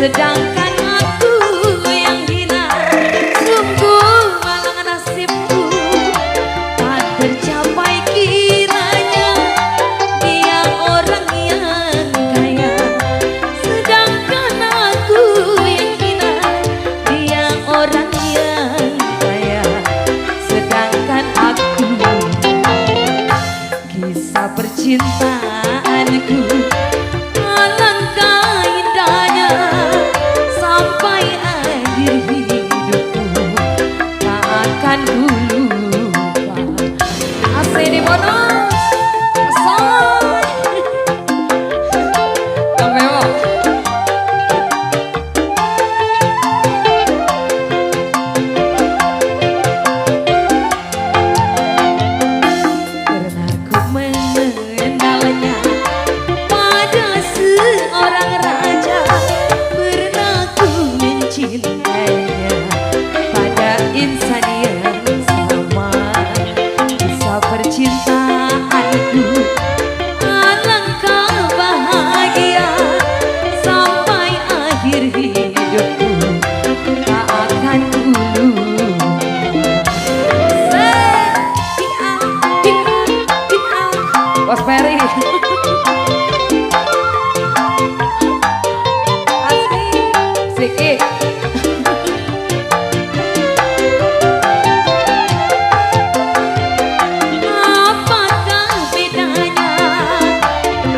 Sedangkan aku yang hina, sungguh malang nasibku. Tak tercapai kiranya dia orang yang kaya. Sedangkan aku yang hina, dia orang yang kaya. Sedangkan aku, kisah percintaanku alangkah indahnya. Sampai akhir hidupku tak akan ku lupa. Asli di bonus Asoy Kameo. Karena ku mengenalnya pada seorang raja, cintanya pada insan yang sama. Kisah percintaanku alangkah bahagia. Sampai akhir hidupku tak akan ku lupa. Bos Peri Siki. Apakah bedanya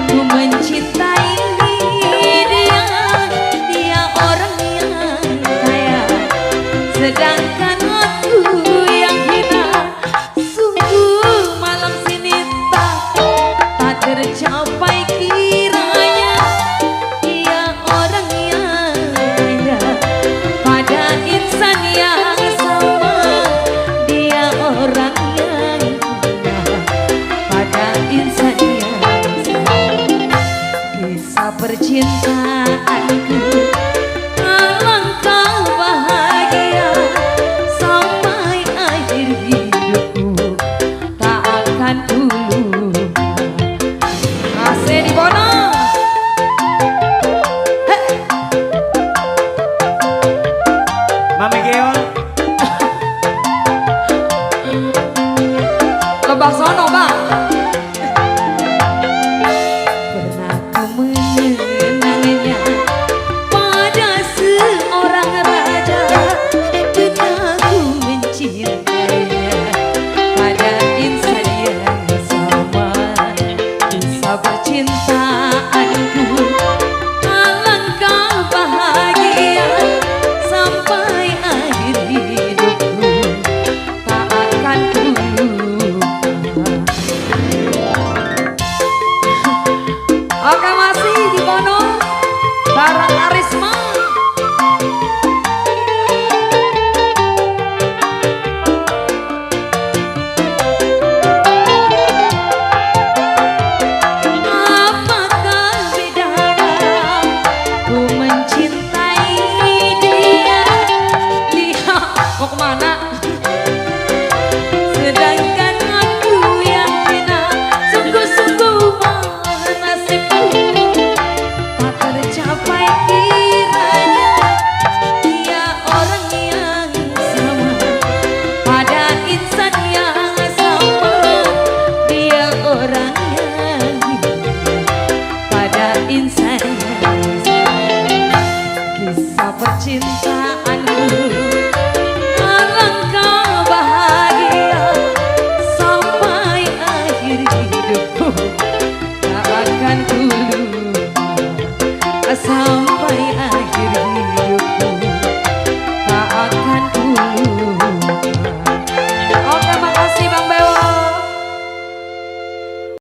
ku mencintai dia? Dia orang yang kaya, sedangkan aku yang hina. Sungguh malam sinita, tak tercapai kiranya dia orang yang kaya. Pada insan yang sama, dia orang yang kaya. Pada insan yang sama. Kisah percintaanku alangkah bahagia. Sampai akhir hidupku tak akan ku lupa. Asli di bonus Mami Geon Lebak sono